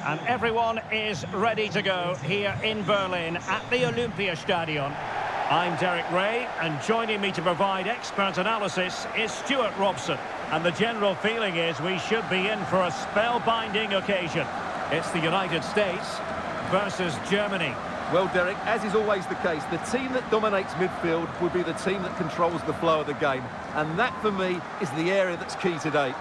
And everyone is ready to go here in Berlin at the Olympiastadion. I'm Derek Ray, and joining me to provide expert analysis is Stuart Robson. And the general feeling is we should be in for a spellbinding occasion. It's the United States versus Germany. Well, Derek, as is always the case, the team that dominates midfield will be the team that controls the flow of the game. And that, for me, is the area that's key today.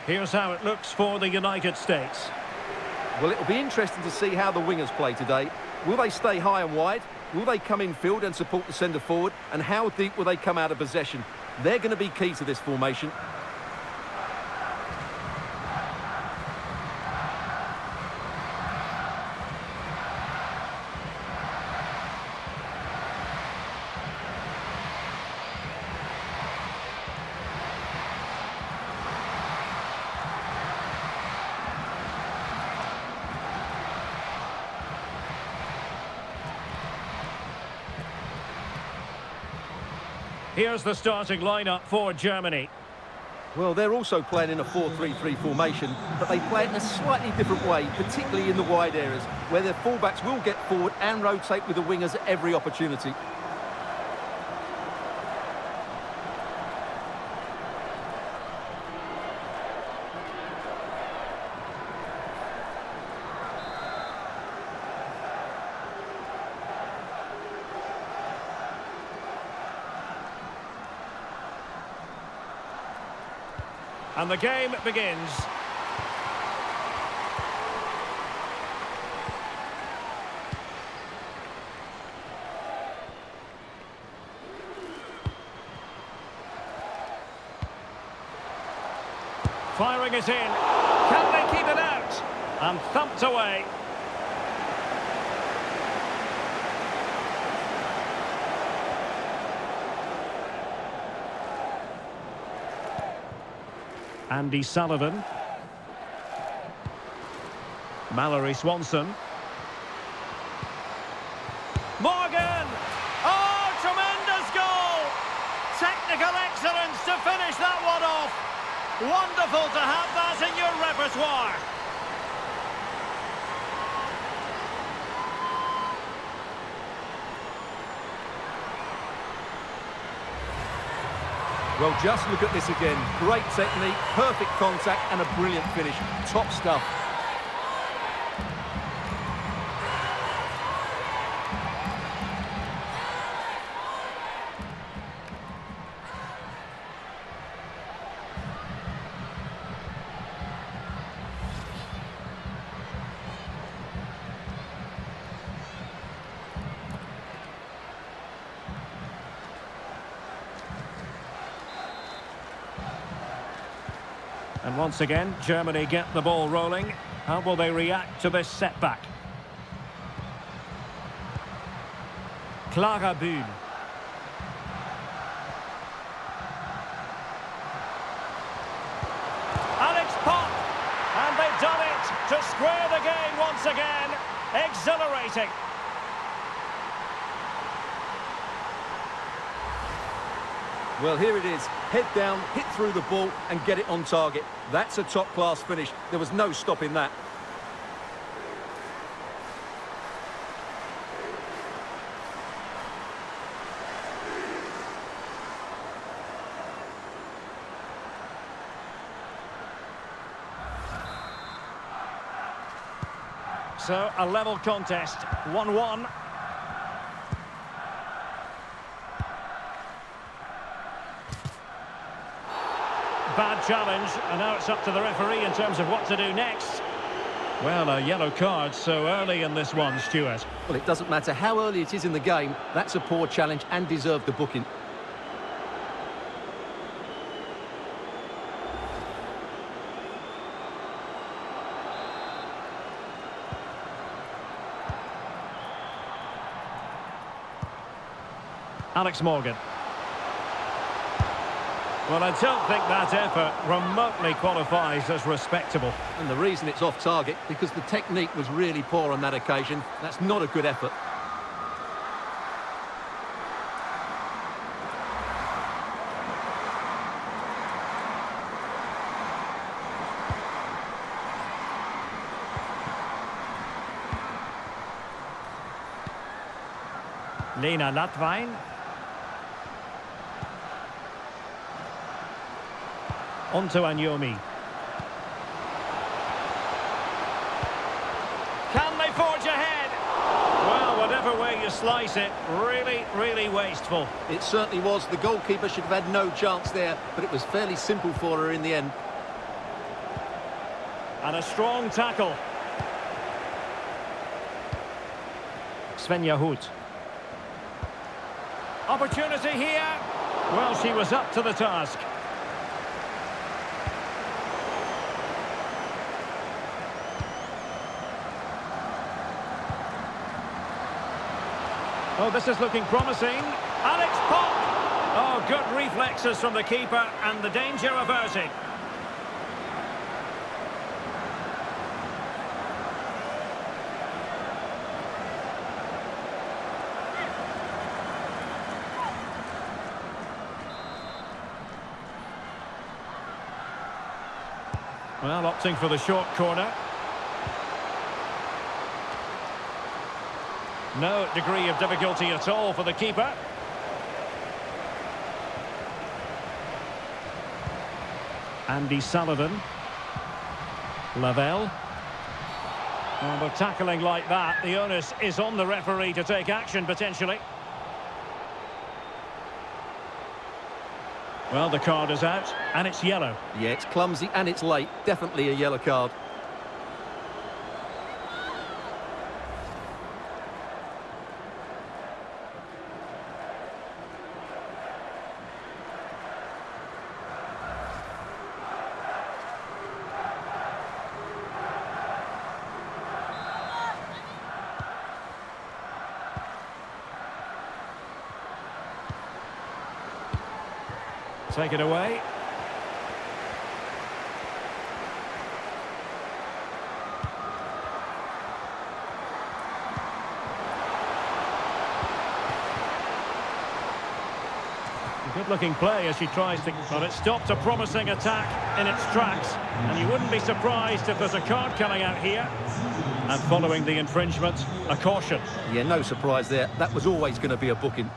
Here's how it looks for the United States. Well, it'll be interesting to see how the wingers play today. Will they stay high and wide? Will they come in field and support the centre forward? And how deep will they come out of possession? They're going to be key to this formation. Here's the starting lineup for Germany. Well, they're also playing in a 4-3-3 formation, but they play it in a slightly different way, particularly in the wide areas, where their fullbacks will get forward and rotate with the wingers at every opportunity. And the game begins. Firing it in. Can they keep it out? And thumped away. Andy Sullivan. Mallory Swanson. Morgan! Oh, tremendous goal! Technical excellence to finish that one off. Wonderful to have that in your repertoire. Well, just look at this again. Great technique, perfect contact, and a brilliant finish. Top stuff. And once again, Germany get the ball rolling. How will they react to this setback? Clara Bühn. Alex Pop! And they've done it to square the game once again. Exhilarating. Well, here it is. Head down, hit through the ball and get it on target. That's a top-class finish. There was no stopping that. So, a level contest, 1-1. Bad challenge, and now it's up to the referee in terms of what to do next. Well, a yellow card so early in this one, Stuart. Well, it doesn't matter how early it is in the game. That's a poor challenge and deserved the booking. Alex Morgan. Well, I don't think that effort remotely qualifies as respectable. And the reason it's off target, because the technique was really poor on that occasion. That's not a good effort. Lena Latvain. On to Anyomi. Can they forge ahead? Well, whatever way you slice it, really wasteful. It certainly was. The goalkeeper should have had no chance there, but it was fairly simple for her in the end. And a strong tackle. Svenja Hoot. Opportunity here. Well, she was up to the task. Oh, this is looking promising. Alex Pop! Oh, good reflexes from the keeper and the danger averted. Well, opting for the short corner. No degree of difficulty at all for the keeper. Andy Sullivan. Lavelle. Well, with tackling like that, the onus is on the referee to take action, potentially. Well, the card is out, and it's yellow. Yeah, it's clumsy and it's late. Definitely a yellow card. Take it away. Good-looking play as she tries to... But it stopped a promising attack in its tracks. And you wouldn't be surprised if there's a card coming out here. And following the infringement, a caution. Yeah, no surprise there. That was always going to be a booking.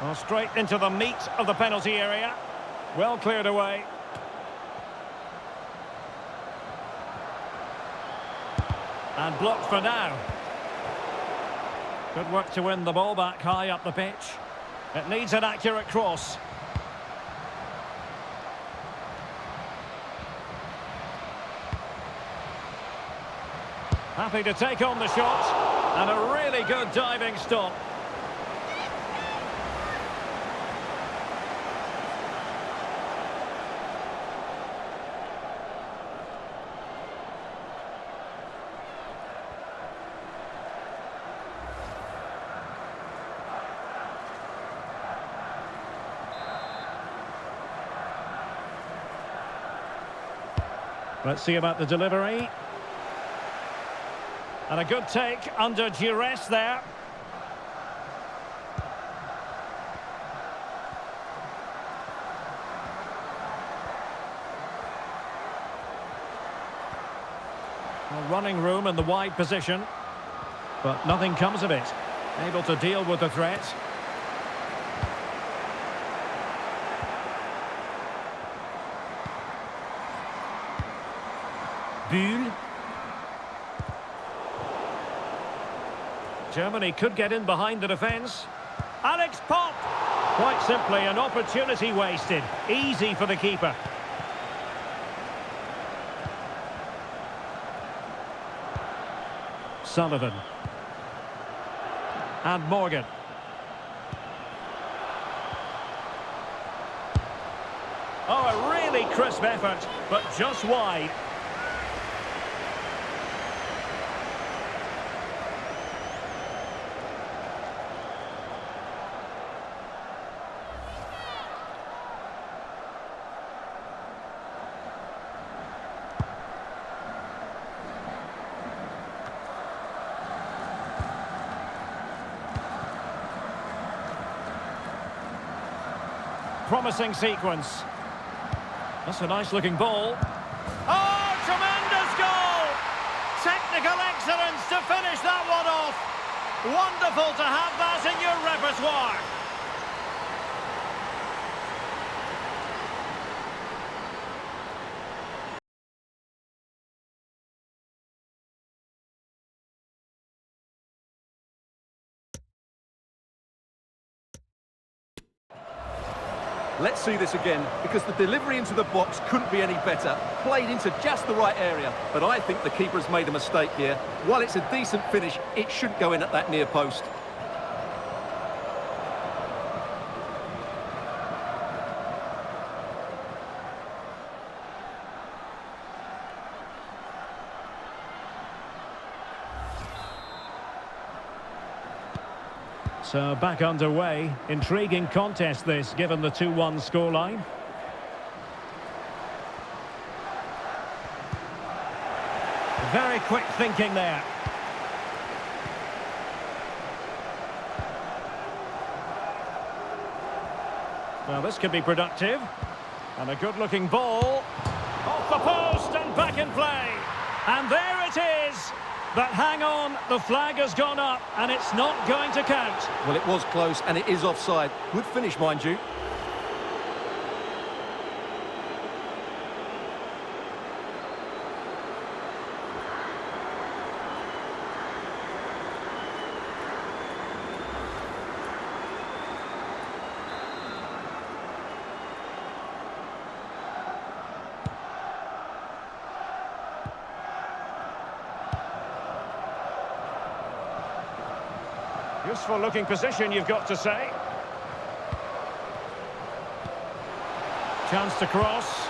Well, straight into the meat of the penalty area. Well cleared away. And blocked for now. Good work to win the ball back high up the pitch. It needs an accurate cross. Happy to take on the shot. And a really good diving stop. Let's see about the delivery. And a good take under duress there. Well, running room in the wide position. But nothing comes of it. Able to deal with the threat. Bühl. Germany could get in behind the defence. Alex Pop! Quite simply an opportunity wasted. Easy for the keeper. Sullivan. And Morgan. Oh, a really crisp effort, but just wide. Promising sequence. That's a nice-looking ball. Oh, tremendous goal! Technical excellence to finish that one off. Wonderful to have that in your repertoire. Let's see this again, because the delivery into the box couldn't be any better. Played into just the right area, but I think the keeper has made a mistake here. While it's a decent finish, it shouldn't go in at that near post. So back underway. Intriguing contest this, given the 2-1 scoreline. Very quick thinking there. Well, this could be productive. And a good-looking ball. Off the post and back in play. And there it is. But hang on, the flag has gone up and it's not going to count. Well, it was close and it is offside. Good finish, mind you. Useful looking position, you've got to say. Chance to cross.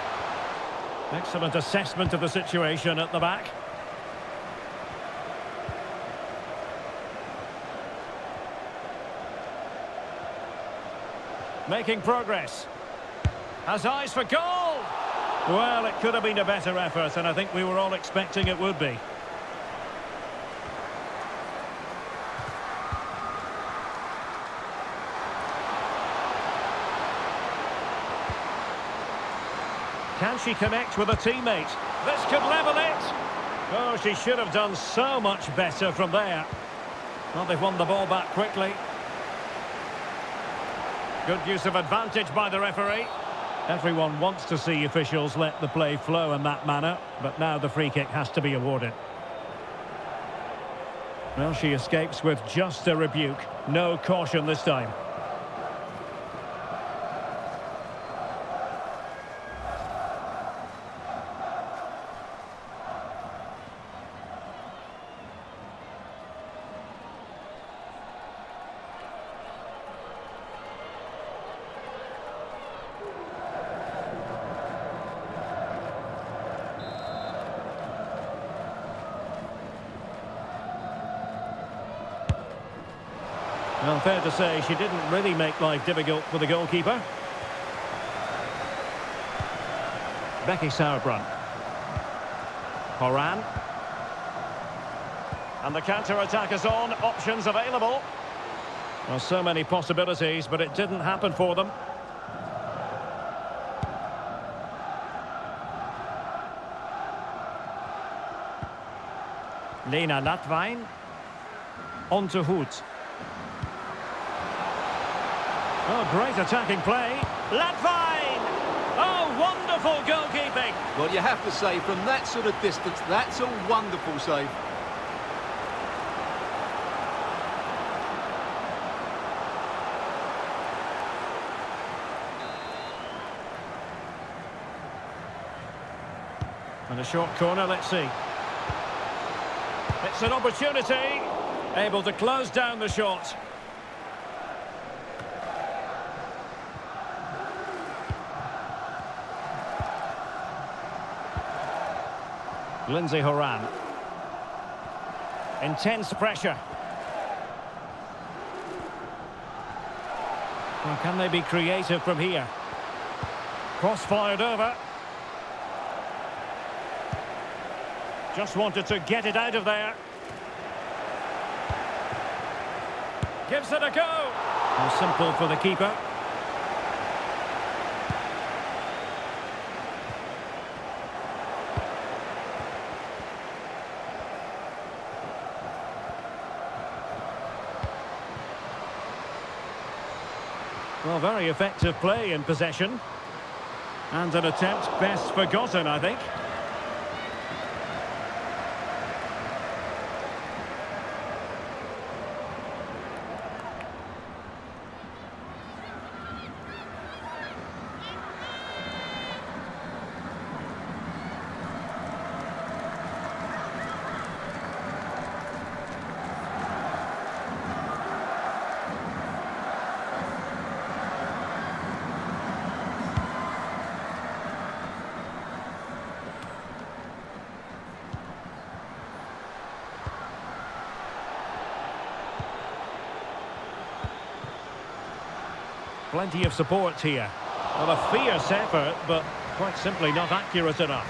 Excellent assessment of the situation at the back. Making progress. Has eyes for goal. Well, it could have been a better effort, and I think we were all expecting it would be. Can she connect with a teammate? This could level it. Oh, she should have done so much better from there. Well, they've won the ball back quickly. Good use of advantage by the referee. Everyone wants to see officials let the play flow in that manner, but now the free kick has to be awarded. Well, she escapes with just a rebuke. No caution this time. Well, fair to say, she didn't really make life difficult for the goalkeeper. Becky Sauerbrunn. Horan. And the counter-attack is on. Options available. Well, so many possibilities, but it didn't happen for them. Lena Latvain. On to Hood. Oh, great attacking play. Latvain! Oh, wonderful Skillful goalkeeping. Well, you have to say, from that sort of distance, that's a wonderful save. And a short corner, let's see. It's an opportunity. Able to close down the shot. Lindsay Horan. Intense pressure. Well, can they be creative from here? Cross fired over. Just wanted to get it out of there. Gives it a go. How simple for the keeper. Well, very effective play in possession. And an attempt best forgotten, I think. Plenty of support here. Well, a fierce effort, but quite simply not accurate enough.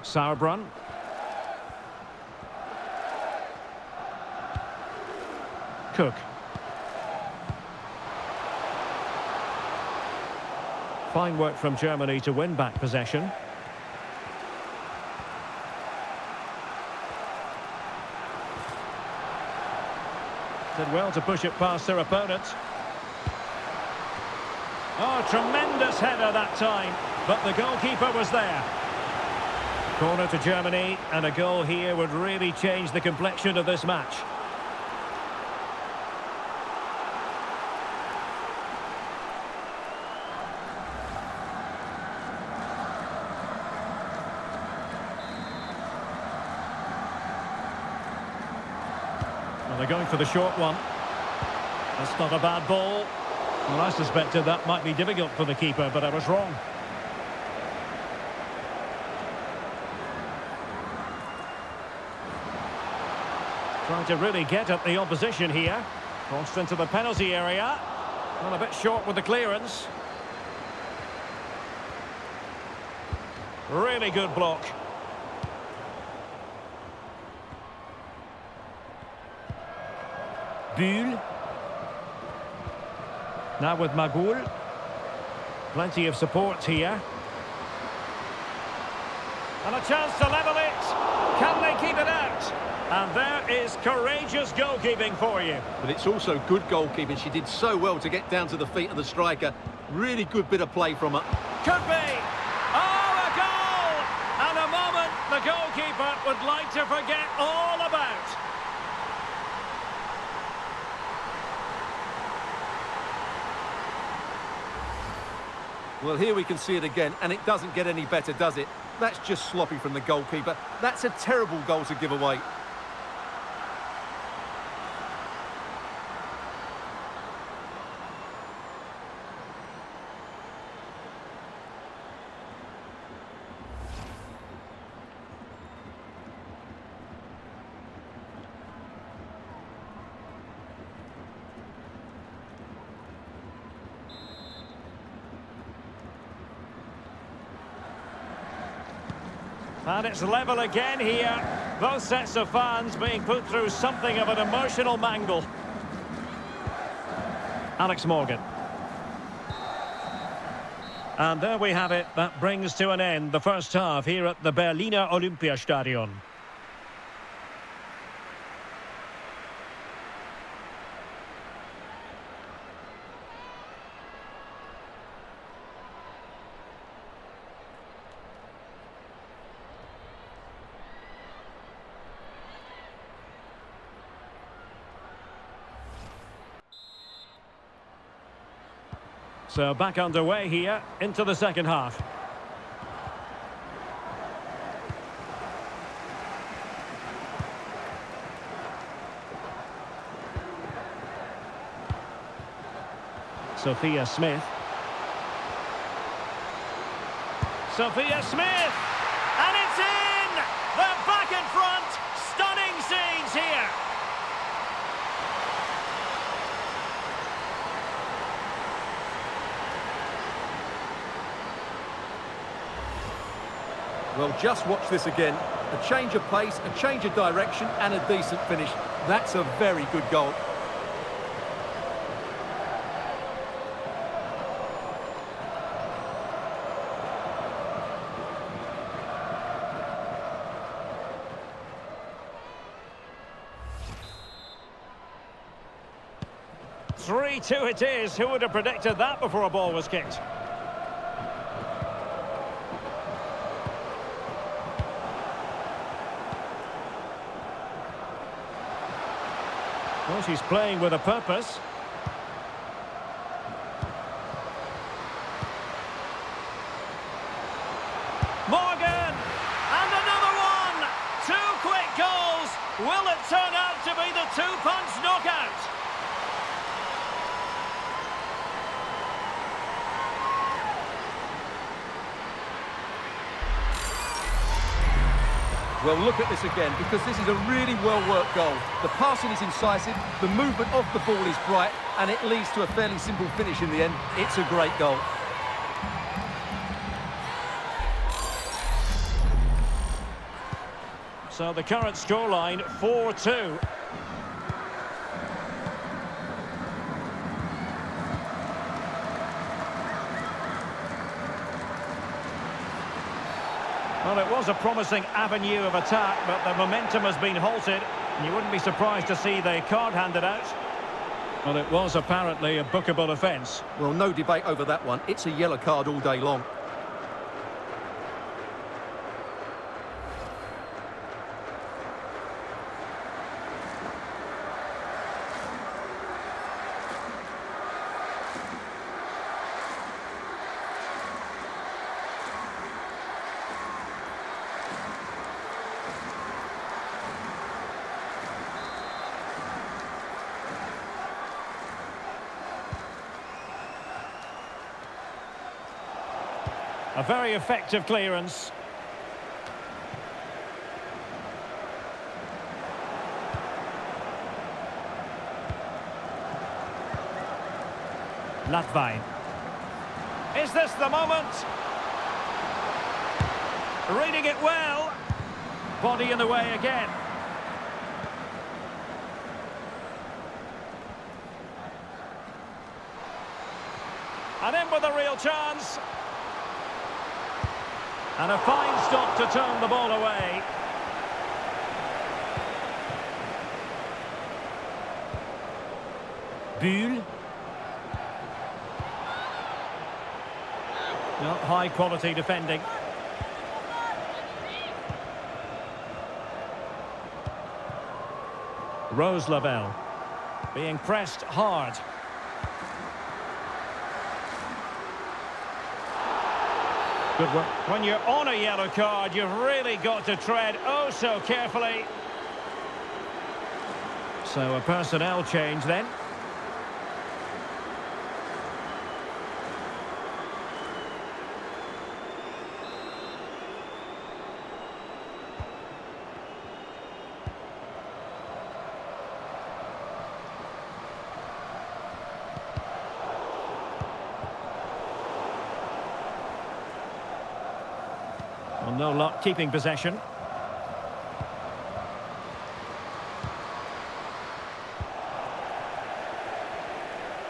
Sauerbrunn. Cook. Fine work from Germany to win back possession. Did well to push it past their opponent. Oh, tremendous header that time, but the goalkeeper was there. Corner to Germany, and a goal here would really change the complexion of this match. Well, they're going for the short one. That's not a bad ball. Well, I suspected that might be difficult for the keeper, but I was wrong. Trying to really get at the opposition here. Crossed into the penalty area. Well, a bit short with the clearance. Really good block. Buhl. Now with Magoul. Plenty of support here. And a chance to level it. Can they keep it out? And there is courageous goalkeeping for you. But it's also good goalkeeping. She did so well to get down to the feet of the striker. Really good bit of play from her. Could be. Oh, a goal! And a moment the goalkeeper would like to forget all about. Well, here we can see it again, and it doesn't get any better, does it? That's just sloppy from the goalkeeper. That's a terrible goal to give away. And it's level again here. Both sets of fans being put through something of an emotional mangle. Alex Morgan. And there we have it. That brings to an end the first half here at the Berliner Olympiastadion. So back underway here into the second half. Sophia Smith. Sophia Smith! And it's in! They're back in front! Stunning scenes here! Well, just watch this again. A change of pace, a change of direction, and a decent finish. That's a very good goal. Three-two it is. Who would have predicted that before a ball was kicked? Well, she's playing with a purpose. Morgan! And another one! Two quick goals! Will it turn out to be the two-punch knockout? Well, look at this again, because this is a really well-worked goal. The passing is incisive, the movement of the ball is bright, and it leads to a fairly simple finish in the end. It's a great goal. So the current scoreline, 4-2. Well, it was a promising avenue of attack, but the momentum has been halted. And you wouldn't be surprised to see the card handed out. Well, it was apparently a bookable offence. Well, no debate over that one. It's a yellow card all day long. A very effective clearance. Latvine. Is this the moment? Reading it well. Body in the way again. And in with a real chance. And a fine stop to turn the ball away. Buhl. Not high quality defending. Rose Lavelle being pressed hard. Good work. When you're on a yellow card, you've really got to tread oh so carefully. So a personnel change then. Well, no luck keeping possession.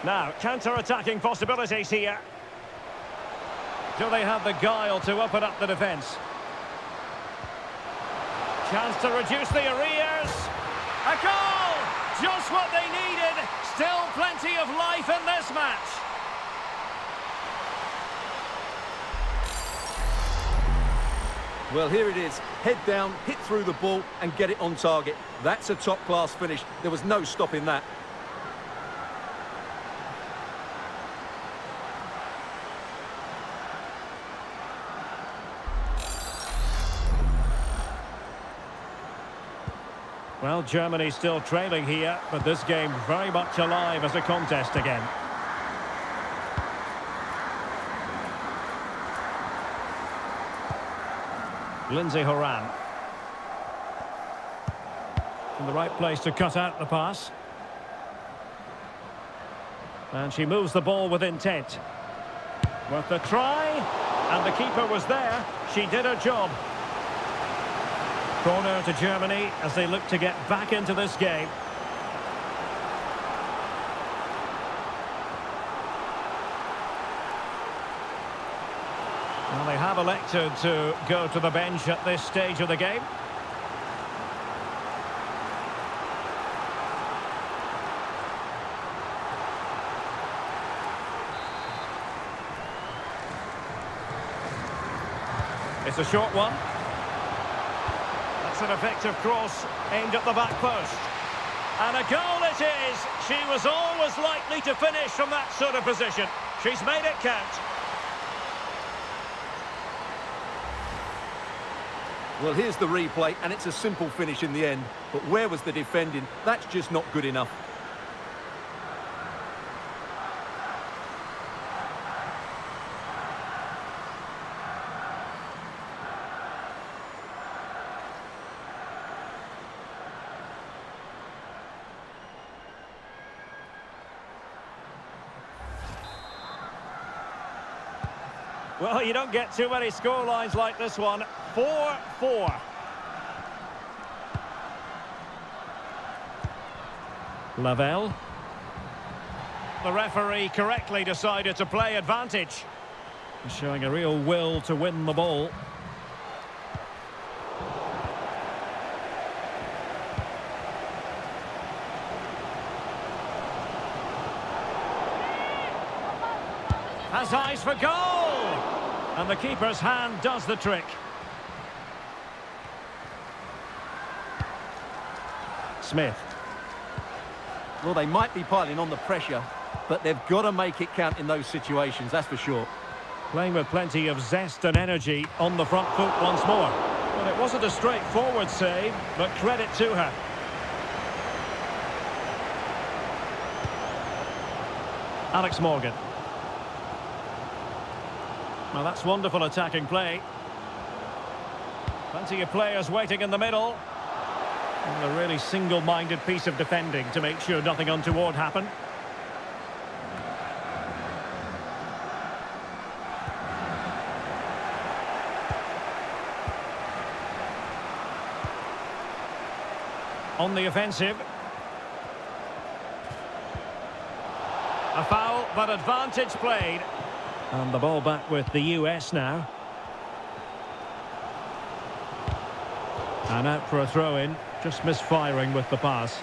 Now, counter-attacking possibilities here. Do they have the guile to open up the defence? Chance to reduce the arrears. A goal! Just what they needed. Still plenty of life in this match. Well, here it is. Head down, hit through the ball and get it on target. That's a top-class finish. There was no stopping that. Well, Germany still trailing here, but this game very much alive as a contest again. Lindsay Horan. In the right place to cut out the pass. And she moves the ball with intent. Worth the try. And the keeper was there. She did her job. Corner to Germany as they look to get back into this game. Well, they have elected to go to the bench at this stage of the game. It's a short one. That's an effective cross aimed at the back post. And a goal it is. She was always likely to finish from that sort of position. She's made it count. Well, here's the replay, and it's a simple finish in the end. But where was the defending? That's just not good enough. Well, you don't get too many scorelines like this one. 4-4. Lavelle. The referee correctly decided to play advantage. Showing a real will to win the ball. Has eyes for goal! And the keeper's hand does the trick. Smith. Well, they might be piling on the pressure, but they've got to make it count in those situations, that's for sure. Playing with plenty of zest and energy on the front foot once more. Well, it wasn't a straightforward save, but credit to her. Alex Morgan. Well, that's wonderful attacking play. Plenty of players waiting in the middle. And a really single-minded piece of defending to make sure nothing untoward happened. On the offensive. A foul, but advantage played. And the ball back with the US now. And out for a throw-in, just misfiring with the pass.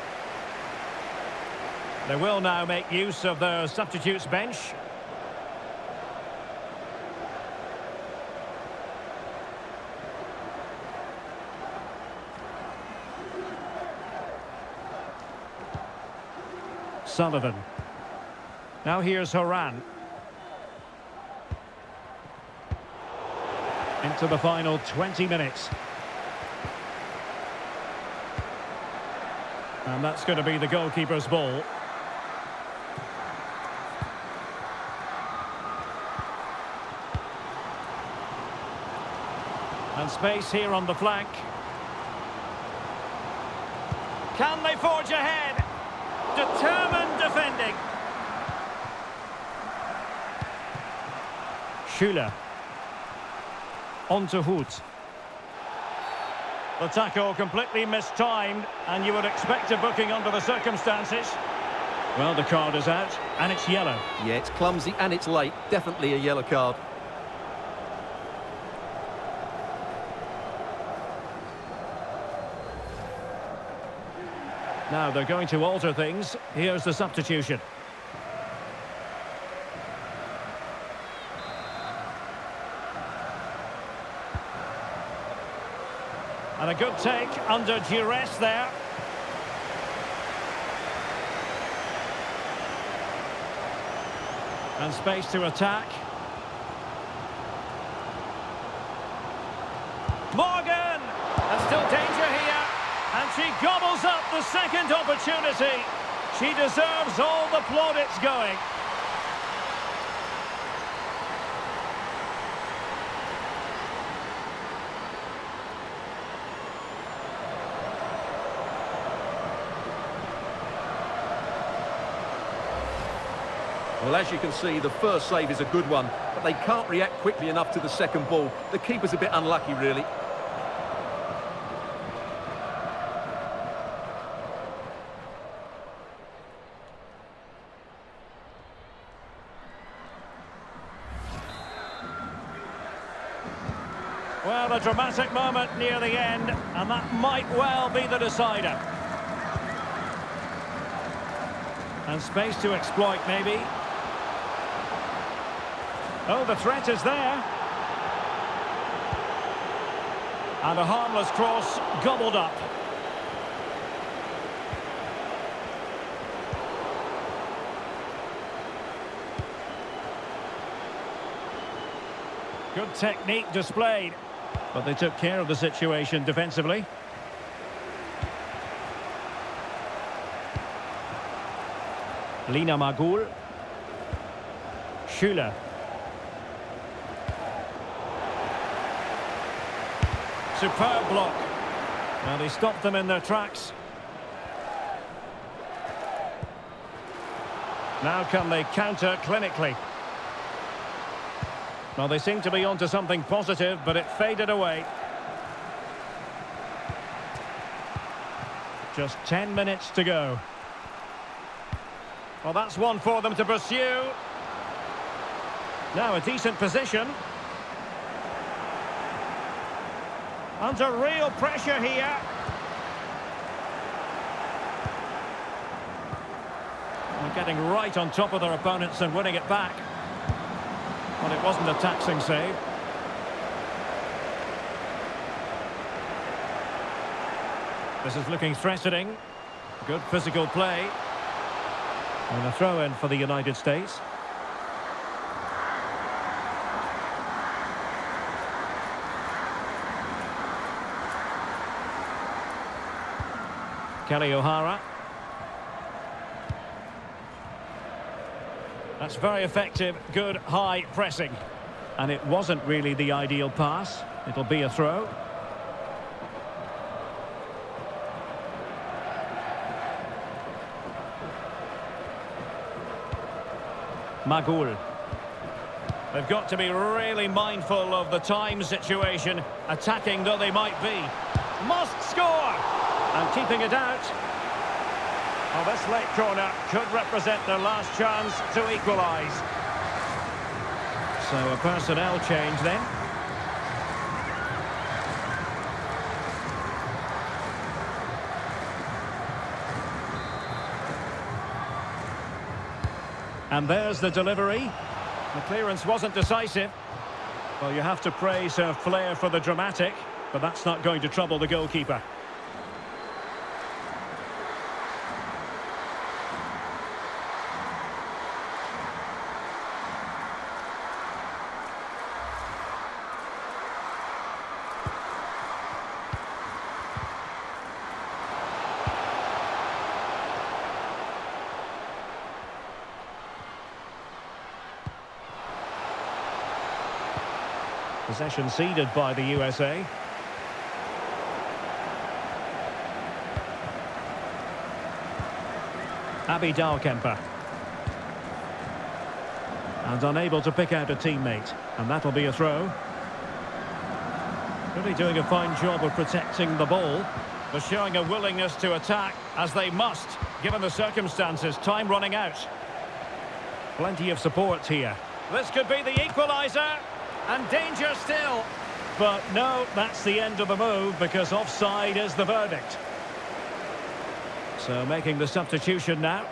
They will now make use of their substitutes bench. Sullivan. Now here's Horan. Into the final 20 minutes. And that's going to be the goalkeeper's ball. And space here on the flank. Can they forge ahead? Determined defending. Schüller. On to Hoot. The tackle completely mistimed, and you would expect a booking under the circumstances. Well, the card is out, and it's yellow. Yeah, it's clumsy and it's late. Definitely a yellow card. Now they're going to alter things. Here's the substitution. And a good take under duress there. And space to attack. Morgan! And still danger here. And she gobbles up the second opportunity. She deserves all the plaudits going. Well, as you can see, the first save is a good one, but they can't react quickly enough to the second ball. The keeper's a bit unlucky, really. Well, a dramatic moment near the end, and that might well be the decider. And space to exploit, maybe. Oh, the threat is there. And a harmless cross gobbled up. Good technique displayed. But they took care of the situation defensively. Lina Magul. Schüller. Superb block. Well, he stopped them in their tracks. Now can they counter clinically? Well, they seem to be onto something positive, but it faded away. Just 10 minutes to go. Well, that's one for them to pursue. Now a decent position. Under real pressure here. They're getting right on top of their opponents and winning it back. Well, it wasn't a taxing save. This is looking threatening. Good physical play. And a throw-in for the United States. Kelly O'Hara. That's very effective, good high pressing. And it wasn't really the ideal pass. It'll be a throw. Magul. They've got to be really mindful of the time situation, attacking though they might be. Must score! And keeping it out. Oh, this late corner could represent their last chance to equalise. So a personnel change then. And there's the delivery. The clearance wasn't decisive. Well, you have to praise her flair for the dramatic, but that's not going to trouble the goalkeeper. Possession ceded by the USA. Abby Dahlkemper. And unable to pick out a teammate. And that'll be a throw. Really doing a fine job of protecting the ball. But showing a willingness to attack, as they must. given the circumstances. Time running out. Plenty of support here. This could be the equaliser. And danger still. But no, that's the end of the move because offside is the verdict. So making the substitution now.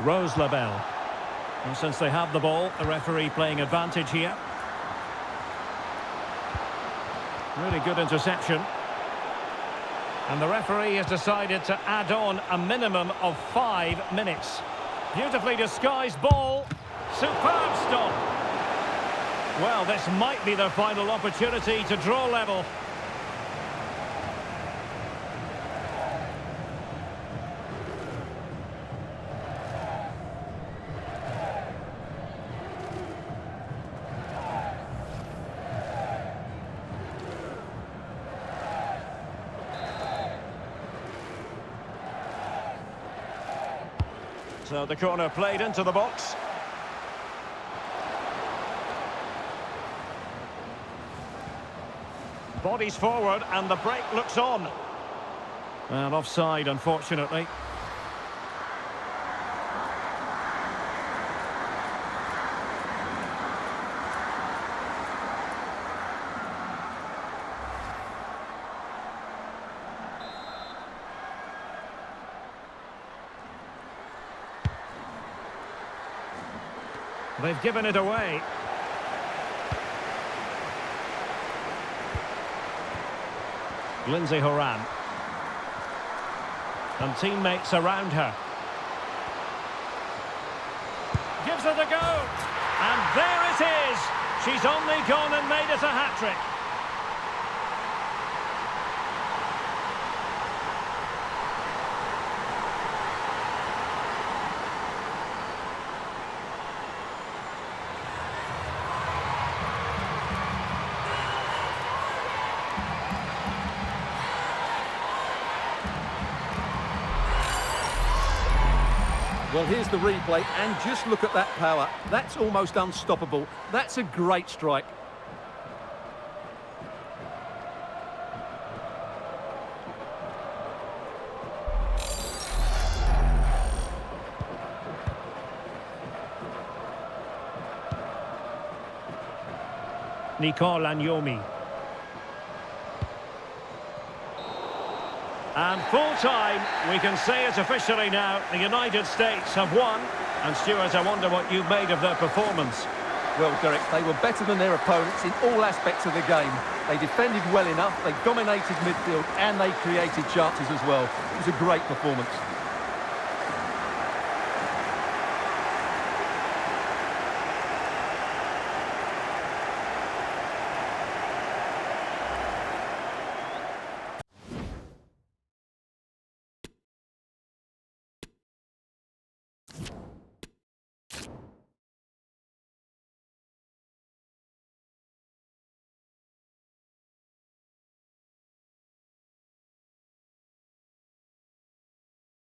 Rose Labelle. And since they have the ball, the referee playing advantage here. Really good interception. And the referee has decided to add on a minimum of 5 minutes. Beautifully disguised ball. Superb stop. Well, this might be their final opportunity to draw level. So the corner played into the box. Bodies forward and the break looks on. And offside, unfortunately. They've given it away. Lindsay Horan. And teammates around her. Gives it a go. And there it is. She's only gone and made it a hat-trick. Well, here's the replay, and just look at that power. That's almost unstoppable. That's a great strike. Nicole Agnomi. And full-time, we can say it officially now, the United States have won. And Stuart, I wonder what you've made of their performance. Well, Derek, they were better than their opponents in all aspects of the game. They defended well enough, they dominated midfield, and they created chances as well. It was a great performance.